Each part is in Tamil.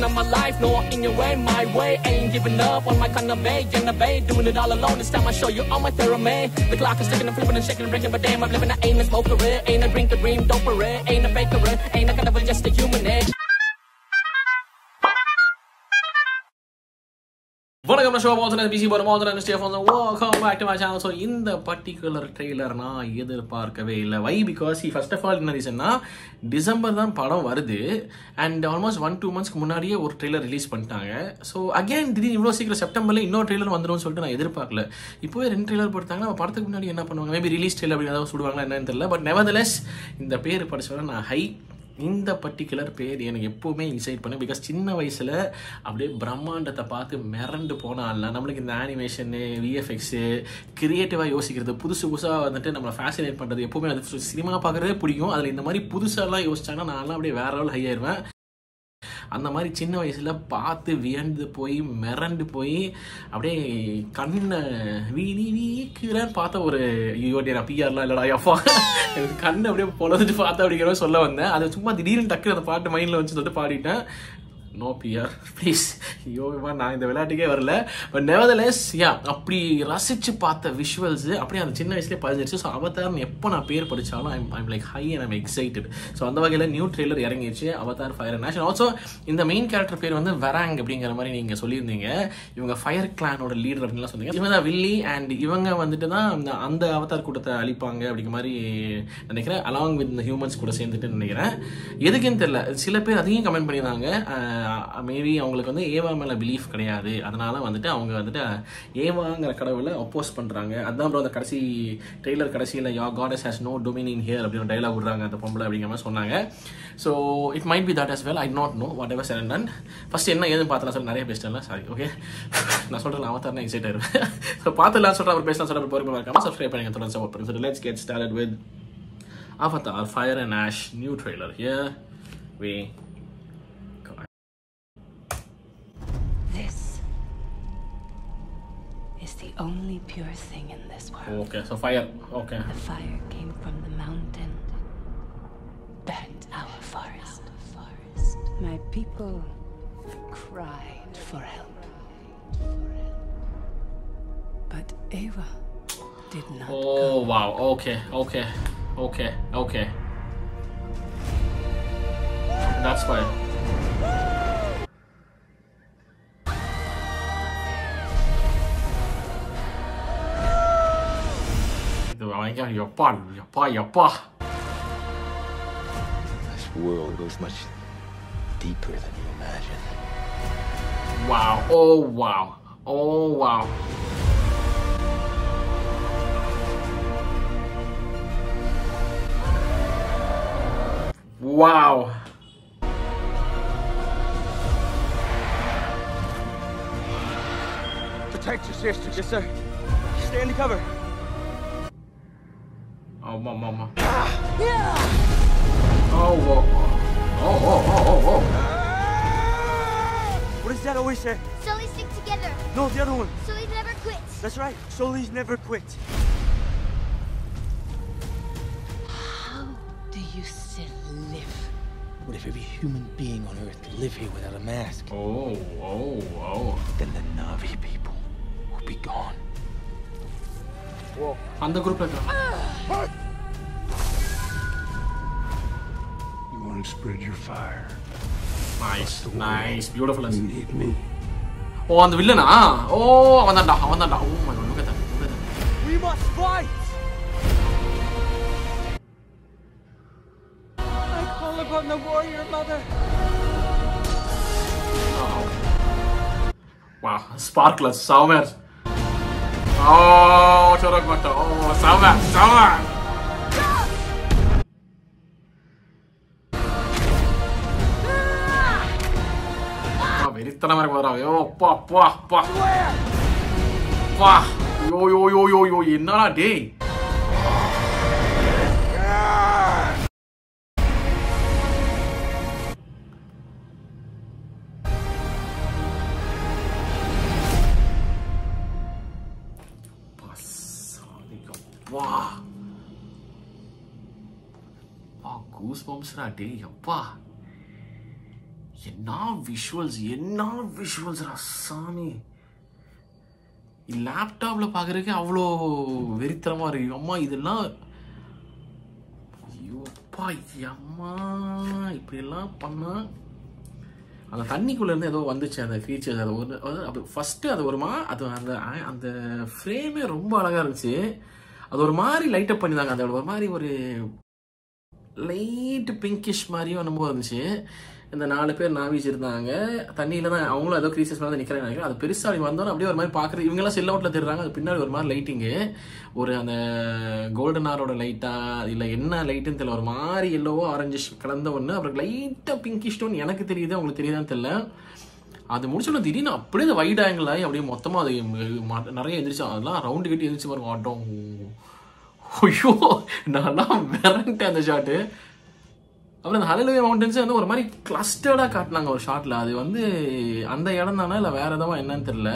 version of my life. No, in your way, my way. Ain't giving up on my kind of way. Innovate, doing it all alone. This time I show you all my theorem. The clock is ticking and flipping and shaking and breaking, but damn, I'm living. I ain't a smoker, ain't a drink, a dream, don't parade. Ain't a faker, ain't a kind of just a human egg. வணக்கம் ஷோ போதுன பிசி போற மாதிரி Stefan welcome back to my channel. So இந்த பர்டிகுலர் ட்ரெய்லர் நான் எதிர்பார்க்கவே இல்லை. Why because first of all என்ன ரீசன்னா, டிசம்பர் தான் படம் வருது அண்ட் ஆல்மோஸ்ட் 1-2 மந்த்ஸ்க்கு முன்னாடியே ஒரு ட்ரெய்லர் ரிலீஸ் பண்ணிட்டாங்க. ஸோ அகேன் திடீர்னு இவ்வளோ சீக்கிரம் செப்டம்பரில் இன்னொரு ட்ரெய்லர் வந்துடும் சொல்லிட்டு நான் எதிர்பார்க்கல. இப்போவே 2 ட்ரெய்லர் போட்டாங்கன்னா படத்துக்கு முன்னாடி என்ன பண்ணுவாங்க, மேபி ரிலீஸ் ட்ரெய்லர் அப்படின்னு ஏதாவது சொல்லுவாங்களா என்னன்னு தெரியல. பட் நெவர்தலெஸ் இந்த பேர் படிச்சோன்னா நான் ஹை. இந்த பர்டிகுலர் பேர் எனக்கு எப்போவுமே இன்சைட் பண்ணு. பிகாஸ் சின்ன வயசில் அப்படியே பிரம்மாண்டத்தை பார்த்து மிரண்டு போனால நம்மளுக்கு இந்த ஆனிமேஷனு, விஎஃப்எக்ஸு, கிரியேட்டிவாக யோசிக்கிறது, புதுசாக வந்துட்டு நம்மளை ஃபேசினேட் பண்ணுறது எப்போவுமே அது சினிமா பார்க்குறதே பிடிக்கும். அதில் இந்த மாதிரி புதுசாலாம் யோசிச்சாங்கன்னா நான்லாம் அப்படியே வேற லெவல் ஹை ஆயிடுவேன். அந்த மாதிரி சின்ன வயசில் பார்த்து வியந்து போய் மிரண்டு போய் அப்படியே கண்ணை வீக்கிறான்னு பார்த்த ஒரு நான் பிஆர்லாம் இல்லைடா அப்பா கண்ணை அப்படியே பொழுதுட்டு பார்த்தா அப்படிங்கிற சொல்ல வந்தேன். அது சும்மா திடீர்னு டக்குனு அந்த பாட்டு மைண்டில் வச்சு சொல்லிட்டு பாடிட்டேன். No PR please. ஐயோவா நான் இந்த விளையாட்டுக்கே வரல. பட் நெவர்தலெஸ் அப்படி ரசித்து பார்த்த விஷுவல்ஸு அப்படியே அந்த சின்ன வயசுலேயே பதிஞ்சிருச்சு. ஸோ அவதார் எப்போ நான் பேர் படித்தாலும் I'm like high and I'm excited. So அந்த வகையில் நியூ ட்ரெய்லர் இறங்கிடுச்சு, Avatar fire and ash. Also இந்த மெயின் கேரக்டர் பேர் வந்து வெராங் அப்படிங்கிற மாதிரி நீங்கள் சொல்லியிருந்தீங்க. இவங்க ஃபயர் கிளானோட லீடர் அப்படின்லாம் சொன்னீங்க. இவங்க தான் வில்லி அண்ட் இவங்க வந்துட்டு தான் அந்த அவதார் கூட்டத்தை அழிப்பாங்க அப்படிங்கிற மாதிரி நினைக்கிறேன். அலாங் வித் ஹியூமன்ஸ் கூட சேர்ந்துட்டு நினைக்கிறேன். எதுக்குன்னு தெரியல. சில பேர் அதையும் கமெண்ட் பண்ணியிருந்தாங்க, மேபி அவங்களுக்கு வந்து ஏவா மேலே பிலீஃப் கிடையாது, அதனால வந்துட்டு அவங்க வந்துட்டு ஏவாங்கிற கடவுளை அப்போஸ் பண்ணுறாங்க. அதுதான் அப்புறம் அந்த கடைசி ட்ரெய்லர் கடைசியில் your gods has no dominion here அப்படின்னு டைலாக் விடுறாங்க அந்த பொம்பளை அப்படிங்கிற மாதிரி சொன்னாங்க. So it might be that as well. I not know whatever said and first என்ன ஏதுன்னு பார்த்தலாம் சார். நிறைய பேசிட்டேன்ல, சாரி. ஓகே நான் சொல்கிறேன் அவதார் எக்ஸைட் ஆயிருவேன். ஸோ பார்த்துலாம் சொல்கிறேன், அவர் பேசலாம் சொல்கிற பொறுமை இருக்காமல் சப்ஸ்கிரைப் பண்ணுங்க, தொடர்ந்து சப்போர்ட் பண்ணுங்க. So let's get started with Avatar fire and ash new trailer. Here we the only pure thing in this world. Okay, so fire. Okay. The fire came from the mountain, burnt our forest. My people cried for help, but Eva did not Oh, go. wow. Okay. That's why. Yappa. This world goes much deeper than you imagine. Wow. Oh, wow. Wow. Protect your sister. Yes, sir. Stay under cover. Oh, mama. Oh, whoa. Oh. What does that always say? Sully stick together. No, the other one. Sully never quits. That's right. Sully's never quit. How do you still live? What if every human being on Earth could live here without a mask? Oh. Then the Na'vi people will be gone. Whoa. On the group like You want to spread your fire? Nice. Beautiful. You need me. Oh, on the villain. Oh, on that. Oh my god, look at that. We must fight. I call upon the warrior mother. Oh. Wow, sparklers, somewhere. Oh, chorak matta. Oh, somewhere. Very thanamar madra. Yo, pa. Yo. Enna day. Goosebumps day, yappa. என்ன விஷுவல்ஸ் சாமி. லேப்டாப்பில் பார்க்குறதுக்கு அவ்வளோ வெறித்தனமாக இருக்கு. அம்மா இதெல்லாம் ஐயோப்பா அம்மா இப்படியெல்லாம் பண்ணால் அந்த தண்ணிக்குள்ளேருந்து ஏதோ வந்துச்சு அந்த ஃபீச்சர்ஸ். அது அது ஃபஸ்ட்டு அது அது அந்த ஃப்ரேமே ரொம்ப அழகாக இருந்துச்சு. அது ஒரு மாதிரி லைட்டப் பண்ணியிருந்தாங்க. அது ஒரு மாதிரி ஒரு லைட்டு பிங்கிஷ் மாதிரியும் என்னமோ இருந்துச்சு. இந்த 4 பேர் நாவிஸ் இருந்தாங்க தண்ணியில் தான், அவங்களும் ஏதோ க்ரீசஸ் மாதிரி நிற்கிறேன் நினைக்கிறேன். அது பெருசாக அப்படி வந்தோம் அப்படியே ஒரு மாதிரி பார்க்குறது. இவங்கெல்லாம் செல் அவுட்டில் தெரியுறாங்க. அது பின்னாடி ஒரு மாதிரி லைட்டிங்கு, ஒரு அந்த கோல்டன் ஆரோட லைட்டா இல்லை என்ன லைட்டுன்னு தெரியல, ஒரு மாதிரி எல்லோவோ ஆரஞ்சிஷ் கலந்த ஒன்று, அப்புறம் லைட்டாக பிங்கிஷ் டோன் எனக்கு தெரியுது, அவங்களுக்கு தெரியுதான்னு தெரியல. அது முடிச்சோன்னா திடீர்னு அப்படியே அந்த வைட் ஆங்கிள் ஆகி அப்படியே மொத்தமாக அது நிறைய எந்திரிச்சு, அதெல்லாம் ரவுண்டு கட்டி எந்திரிச்சு பாருங்க ஆட்டம். ஐயோ நான்லாம் மிரண்டேன் அந்த ஷாட்டு. அப்புறம் அந்த ஹalleluya மவுண்டன்ஸை வந்து ஒரு மாதிரி கிளஸ்டர்டாக காட்டினாங்க ஒரு ஷாட்டில். அது வந்து அந்த இடம் தானே இல்லை வேறு எதாவது என்னன்னு தெரியல.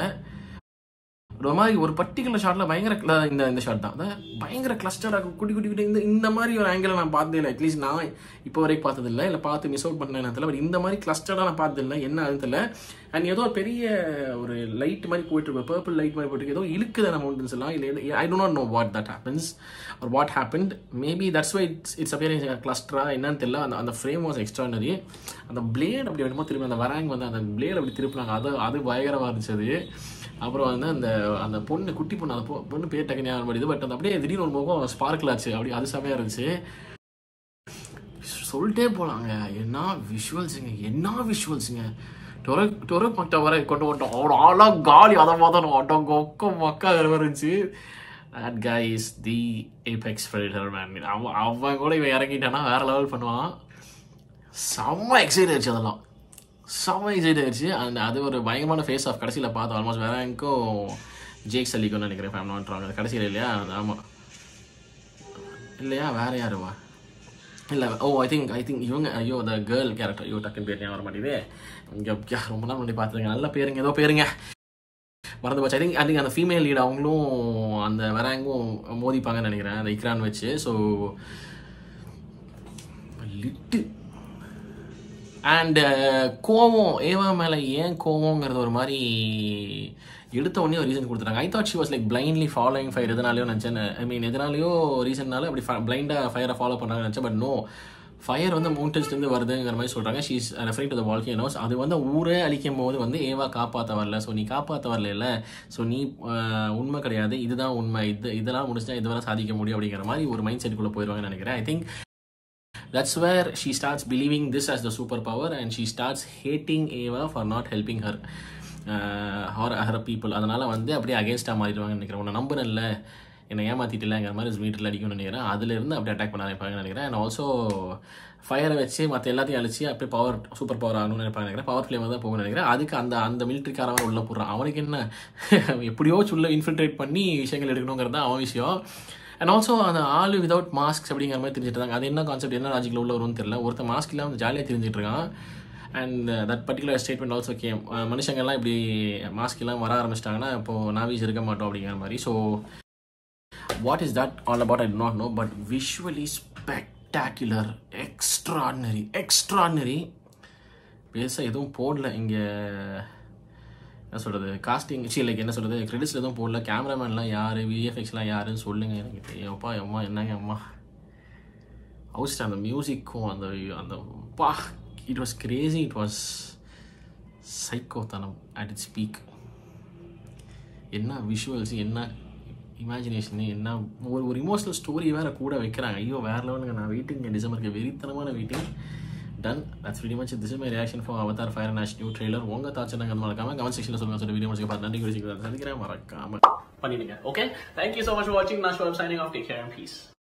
ஒரு மாதிரி ஒரு பர்டிகுலர் ஷாட்டில் பயங்கர இந்த ஷாட் தான் பயங்கர கிளஸ்டர்டாக குட்டி இந்த மாதிரி ஒரு ஆங்கிள் நான் பார்த்தது இல்லை. அட்லீஸ்ட் நான் இப்போ வரைக்கும் பார்த்ததில்லை, இல்லை பார்த்து மிஸ் அவுட் பண்ணேன் தெரியல. பட் இந்த மாதிரி கிளஸ்டர்டாக நான் பார்த்ததில்லை, என்ன அது தெரியல. அண்ட் ஏதோ ஒரு பெரிய ஒரு லைட் மாதிரி போயிட்டு பர்பிள் லைட் மாதிரி போயிட்டு ஏதோ இழுக்குது அந்த மவுண்டன்ஸ் எல்லாம். இல்லை I do not know what that happens or what happened. Maybe that's why it's appearing கிளஸ்டரா என்னன்னு தெரியல. அந்த ஃப்ரேம் வாஸ் எக்ஸ்ட்ரானரி. அந்த பிளேட் அப்படி வேணுமோ திரும்பி அந்த வராங்க வந்து அந்த பிளேட் அப்படி திருப்பினாங்க. அது பயங்கரமாக இருந்துச்சு. அப்புறம் வந்து அந்த பொண்ணு குட்டி பொண்ணு, அந்த பொண்ணு பேர் டக்கு ஞாபகம் படிது. பட் அந்த அப்படியே திடீர்னு ஒரு முகம் ஸ்பார்க்கில் ஆச்சு, அப்படி அது செமையாக இருந்துச்சு. சொல்லிட்டே போகலாங்க. என்ன விஷுவல்ஸுங்க. டொரக் மக்டா வர கொண்டு வந்துட்டோம். அவ்வளோ ஆளாக காலி அதை பார்த்தோம். ஆட்டம் கொக்க மக்கா இருந்துச்சு. That guy is the apex predator man. அவன் கூட இவன் இறங்கிட்டானா வேற லெவல் பண்ணுவான். செம்ம எக்ஸைட் ஆயிடுச்சு, அதெல்லாம் செம்ம எக்ஸைட் ஆயிடுச்சு. அண்ட் அது ஒரு பயங்கரமான ஃபேஸ் ஆஃப் கடைசியில் பார்த்தோம். ஆல்மோஸ்ட் வேறக்கும் ஜேக் சல்லிக்கும்னு நினைக்கிறேன், ஃபேம் நாட்றாங்க கடைசியில் இல்லையா? ஆமாம் இல்லையா, வேற யாருவா இல்லை? ஐ திங்க் இவங்க, ஐயோ த கேர்ள் கேரக்டர், ஐயோ டக்குன்னு பேர் ஞாபகம் வர மாட்டேங்குது. இங்கே ரொம்ப நாள் முன்னாடி பார்த்துருங்க, நல்ல பேருங்க, ஏதோ பேருங்க மறந்து போச்சு. ஐ திங்க் அந்த ஃபீமேல் லீட் அவங்களும் அந்த வராங்கும் மோதிப்பாங்கன்னு நினைக்கிறேன் அந்த இக்ரான் வச்சு. ஸோ லிட்டு அண்ட் கோவம் ஏவா மேலே ஏன் கோவங்கிறது ஒரு மாதிரி எடுத்த உடனே ஒரு ரீசன் கொடுத்துட்டாங்க. I thought she was like blindly following fire. எதனாலையோ நினச்சேன், ஐ மீன் எதனாலையோ ரீசன்னால அப்படி பிளைண்டாக ஃபயரை ஃபாலோ பண்ணுறாங்கன்னு நினச்சேன். பட் நோ, ஃபயர் வந்து மவுண்டன்ஸ்லேருந்து வருதுங்கிற மாதிரி சொல்கிறாங்க. She is referring to the volcanoes. அது வந்து ஊரே அழிக்கும் போது வந்து ஏவா காப்பாற்ற வரல. ஸோ நீ காப்பாற்ற வரல, ஸோ நீ உண்மை கிடையாது, இதுதான் உண்மை, இதெல்லாம் முடிச்சுட்டா இதுவரை சாதிக்க முடியும் அப்படிங்கிற மாதிரி ஒரு மைண்ட் செட்டுக்குள்ளே போயிடுவாங்கன்னு நினைக்கிறேன். I think that's where she starts believing this as the superpower and she starts hating Eva for not helping her or her people. அதனால வந்து அப்படியே அகேன்ஸ்டாக மாறிடுவாங்கன்னு நினைக்கிறேன். உன்னை நம்புறேன்ல, என்னை ஏமாற்றிட்டுலங்கிற மாதிரி மீட்டரில் அடிக்கும்னு நினைக்கிறேன். அதுலேருந்து அப்படியே அட்டாக் பண்ண நினைப்பாங்கன்னு நினைக்கிறேன். அண்ட் ஆல்சோ ஃபயரை வச்சு மற்ற எல்லாத்தையும் அழிச்சு அப்படியே சூப்பர் பவர் ஆகணும்னு நினைப்பாங்க நினைக்கிறேன். பவர் ஃப்ளேம் தான் போகணும்னு நினைக்கிறேன். அதுக்கு அந்த மிலிட்ரிக்காரவன் உள்ளே போடுறான். அவனுக்கு என்ன எப்படியோ உள்ள இன்ஃபில்ட்ரேட் பண்ணி விஷயங்கள் எடுக்கணுங்கிறது தான் அவன் விஷயம். அண்ட் ஆல்சோ அந்த ஆள் விதவுட் மாஸ்க்ஸ் அப்படிங்கிற மாதிரி தெரிஞ்சுட்டு இருக்காங்க. அது என்ன கான்செப்ட், என்ன லாஜிக்கில் உள்ள வரும்னு தெரியல. ஒருத்தர் மாஸ்க் இல்லாமல் ஜாலியாக தெரிஞ்சுட்டு இருக்கான். And that particular statement also came, மனுஷங்கள்லாம் இப்படி மாஸ்க் இல்லாமல் வர ஆரம்பிச்சிட்டாங்கன்னா இப்போது நாவிஸ் இருக்க மாட்டோம் அப்படிங்கிற மாதிரி. So what is that all about I do not know, but visually spectacular, extraordinary. பேச எதுவும் போடல இங்கே, என்ன சொல்கிறது, காஸ்டிங் லைக் என்ன சொல்கிறது, கிரெடிட்ஸில் எதுவும் போடல. கேமராமேன்லாம் யார், விஎஃப்எக்ஸ்லாம் யாருன்னு சொல்லுங்கள் எனக்கு தெரியும்ப்பா. அம்மா என்னங்க அம்மா ஹவுஸ்ட் அந்த மியூசிக்கும் அந்த பா, it was crazy, it was சைக்கோத்தனம் அட் இட்ஸ் பீக். என்ன விஷுவல்ஸ், என்ன இமேஜினேஷனு, என்ன ஒரு இமோஷனல் ஸ்டோரி வேறு கூட வைக்கிறாங்க. ஐயோ வேறு லெவலுங்க. நான் வெயிட்டிங்க டிசம்பருக்கு, வெறித்தனமான waiting. Done. That's pretty much it. This is my reaction for Avatar Fire and Ash new trailer. உங்க தாட்ஸ் என்னங்க மறக்காம கமெண்ட் செக்ஷன்ல சொல்லுங்க. சொல்ற வீடியோ முடிச்சு பார்த்து நன்றி சந்திக்கிறேன். மறக்காம பண்ணிடுங்க. Okay, thank you so much for watching. Nashwar signing off. Take care and peace.